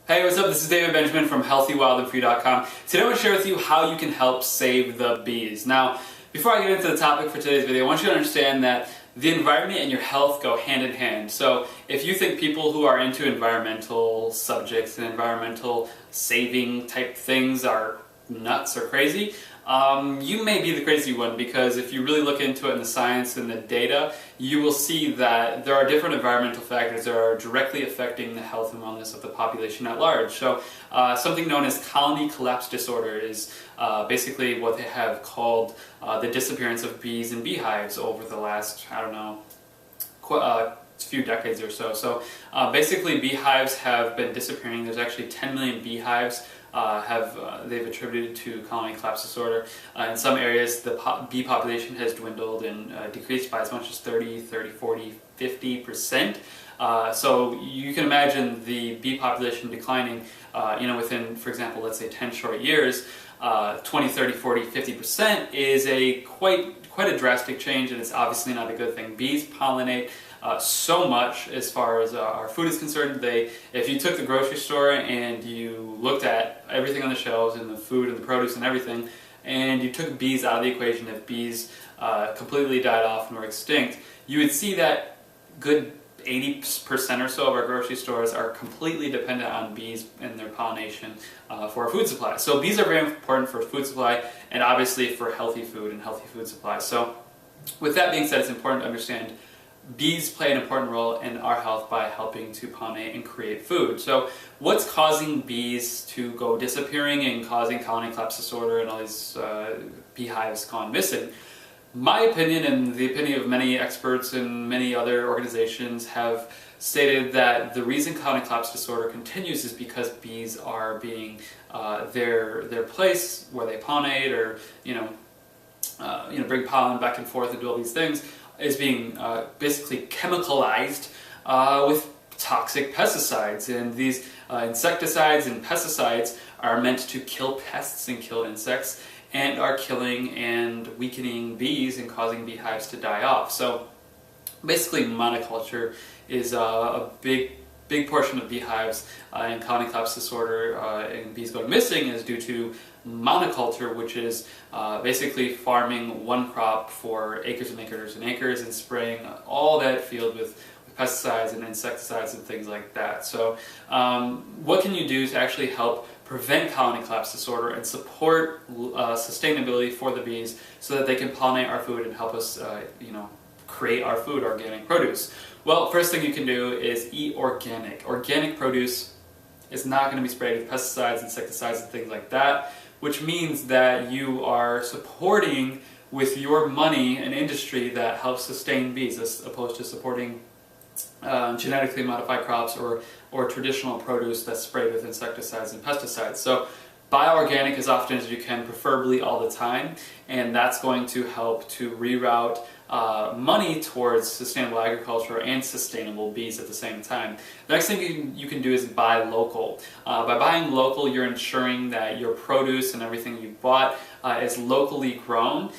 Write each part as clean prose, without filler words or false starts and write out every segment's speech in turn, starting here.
Hey, what's up? This is David Benjamin from HealthyWildandFree.com. Today I want to share with you how you can help save the bees. Now, before I get into the topic for today's video, I want you to understand that the environment and your health go hand in hand. So if you think people who are into environmental subjects and environmental saving type things are nuts or crazy, you may be the crazy one, because if you really look into it in the science and the data, you will see that there are different environmental factors that are directly affecting the health and wellness of the population at large. So something known as colony collapse disorder is basically what they have called the disappearance of bees and beehives over the last, I don't know, few decades or so. So basically beehives have been disappearing. There's actually 10 million beehives they've attributed to colony collapse disorder. In some areas the bee population has dwindled and decreased by as much as 30, 40, 50%. So you can imagine the bee population declining, within, for example, let's say 10 short years. 20, 30, 40, 50% is quite a drastic change, and it's obviously not a good thing. Bees pollinate so much as far as our food is concerned. If you took the grocery store and you looked at everything on the shelves and the food and the produce and everything, and you took bees out of the equation, if bees completely died off and were extinct, you would see that good 80% or so of our grocery stores are completely dependent on bees and their pollination for our food supply. So bees are very important for food supply and obviously for healthy food and healthy food supply. So with that being said, it's important to understand bees play an important role in our health by helping to pollinate and create food. So what's causing bees to go disappearing and causing colony collapse disorder and all these beehives gone missing? My opinion, and the opinion of many experts and many other organizations, have stated that the reason colony collapse disorder continues is because bees are being their place where they pollinate or bring pollen back and forth and do all these things is being basically chemicalized with toxic pesticides. And these insecticides and pesticides are meant to kill pests and kill insects, and are killing and weakening bees and causing beehives to die off. So basically monoculture is a big portion of beehives and colony collapse disorder and bees going missing is due to monoculture, which is basically farming one crop for acres and acres and acres and spraying all that field with pesticides and insecticides and things like that. So what can you do to actually help prevent colony collapse disorder and support sustainability for the bees so that they can pollinate our food and help us create our food, organic produce? Well, first thing you can do is eat organic. Organic produce is not going to be sprayed with pesticides, insecticides, and things like that, which means that you are supporting with your money an industry that helps sustain bees, as opposed to supporting genetically modified crops or traditional produce that's sprayed with insecticides and pesticides. So buy organic as often as you can, preferably all the time, and that's going to help to reroute money towards sustainable agriculture and sustainable bees at the same time. The next thing you can do is buy local. By buying local, you're ensuring that your produce and everything you bought is locally grown,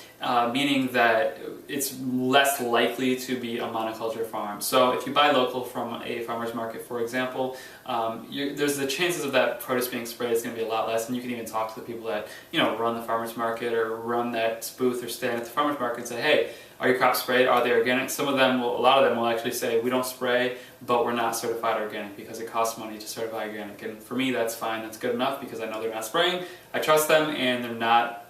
meaning that it's less likely to be a monoculture farm. So if you buy local from a farmer's market, for example, there's the chances of that produce being sprayed is going to be a lot less, and you can even talk to the people that run the farmer's market or run that booth or stand at the farmer's market and say, hey, are your crops sprayed? Are they organic? A lot of them will actually say, we don't spray, but we're not certified organic because it costs money to certify organic. And for me, that's fine. That's good enough because I know they're not spraying. I trust them, and they're not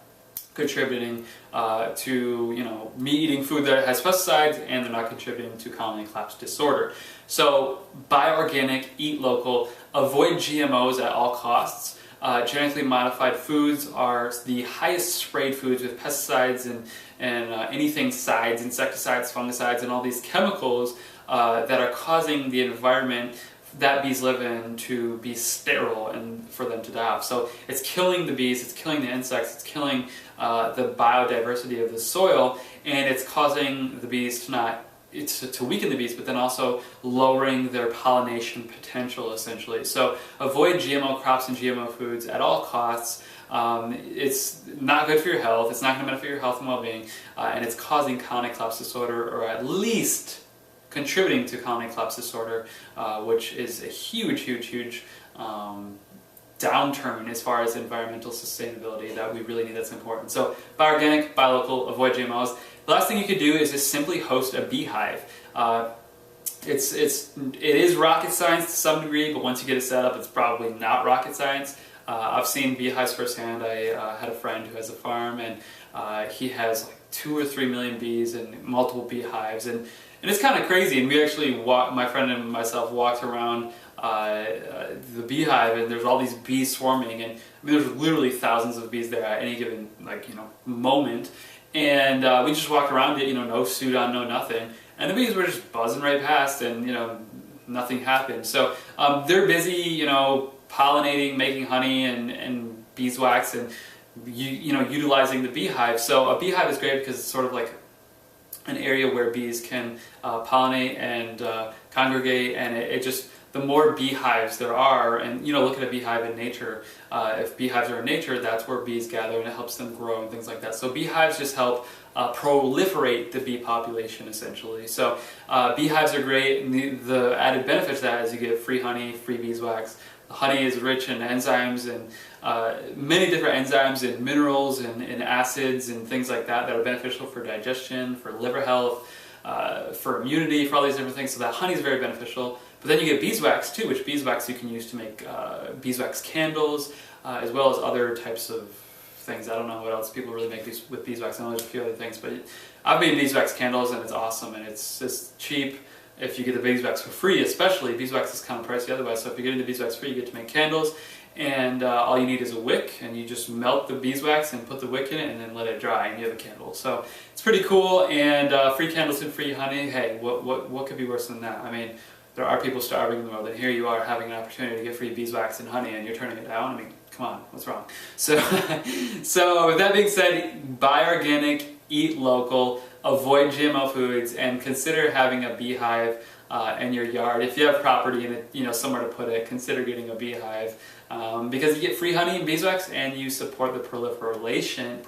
contributing to me eating food that has pesticides, and they're not contributing to colony collapse disorder. So buy organic, eat local, avoid GMOs at all costs. Genetically modified foods are the highest sprayed foods with pesticides and anything sides, insecticides, fungicides, and all these chemicals that are causing the environment that bees live in to be sterile and for them to die off. So it's killing the bees, it's killing the insects, it's killing the biodiversity of the soil, and it's causing the bees to weaken the bees, but then also lowering their pollination potential, essentially. So avoid GMO crops and GMO foods at all costs. It's not good for your health, it's not going to benefit your health and well-being, and it's causing colony collapse disorder, or at least contributing to colony collapse disorder, which is a huge downturn as far as environmental sustainability that we really need. That's important. So buy organic, buy local, avoid GMOs. The last thing you could do is just simply host a beehive. It is rocket science to some degree, but once you get it set up, it's probably not rocket science. I've seen beehives firsthand. I had a friend who has a farm, and he has like 2 or 3 million bees and multiple beehives, and it's kind of crazy. And we actually my friend and myself walked around the beehive, and there's all these bees swarming, and I mean, there's literally thousands of bees there at any given moment. And we just walked around it, no suit on, no nothing, and the bees were just buzzing right past, and nothing happened. So they're busy, pollinating, making honey and beeswax, and utilizing the beehive. So a beehive is great because it's sort of like an area where bees can pollinate and congregate, and it just, the more beehives there are, and look at a beehive in nature. If beehives are in nature, that's where bees gather, and it helps them grow and things like that. So beehives just help proliferate the bee population, essentially. So beehives are great, and the added benefit to that is you get free honey, free beeswax. The honey is rich in enzymes and many different enzymes and minerals and acids and things like that are beneficial for digestion, for liver health, for immunity, for all these different things. So that honey is very beneficial. But then you get beeswax too, which beeswax you can use to make beeswax candles, as well as other types of things. I don't know what else people really make with beeswax. I know there's a few other things, but I've made beeswax candles, and it's awesome, and it's just cheap. If you get the beeswax for free, especially, beeswax is kind of pricey otherwise, so if you're getting the beeswax free, you get to make candles, and all you need is a wick, and you just melt the beeswax and put the wick in it, and then let it dry, and you have a candle. So it's pretty cool, and free candles and free honey, hey, what could be worse than that? I mean, there are people starving in the world, and here you are having an opportunity to get free beeswax and honey, and you're turning it down. I mean, come on, what's wrong? So, so with that being said, buy organic, eat local, avoid GMO foods, and consider having a beehive in your yard. If you have property and somewhere to put it, consider getting a beehive because you get free honey and beeswax, and you support the proliferation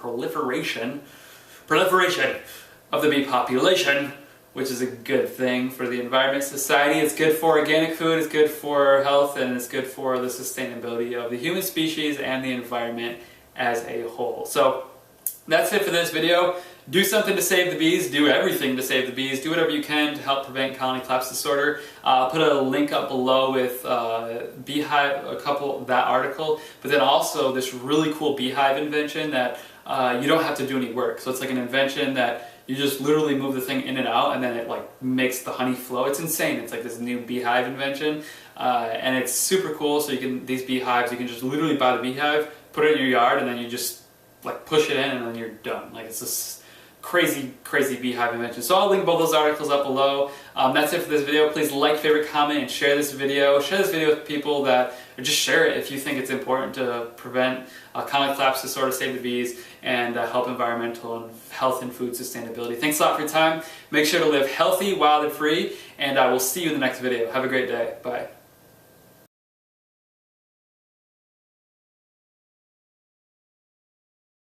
of the bee population, which is a good thing for the environment, society. It's good for organic food, it's good for health, and it's good for the sustainability of the human species and the environment as a whole. So that's it for this video. Do something to save the bees. Do everything to save the bees. Do whatever you can to help prevent colony collapse disorder. I'll put a link up below with beehive, that article, but then also this really cool beehive invention that you don't have to do any work. So it's like an invention that you just literally move the thing in and out, and then it makes the honey flow. It's insane. It's like this new beehive invention, and it's super cool. So these beehives, you can just literally buy the beehive, put it in your yard, and then you just push it in, and then you're done. It's this crazy beehive invention. So I'll link both those articles up below. That's it for this video. Please like, favorite, comment, and share this video. Share this video with people or just share it if you think it's important to prevent colony collapse disorder, save the bees, and help environmental and health and food sustainability. Thanks a lot for your time. Make sure to live healthy, wild, and free, and I will see you in the next video. Have a great day. Bye.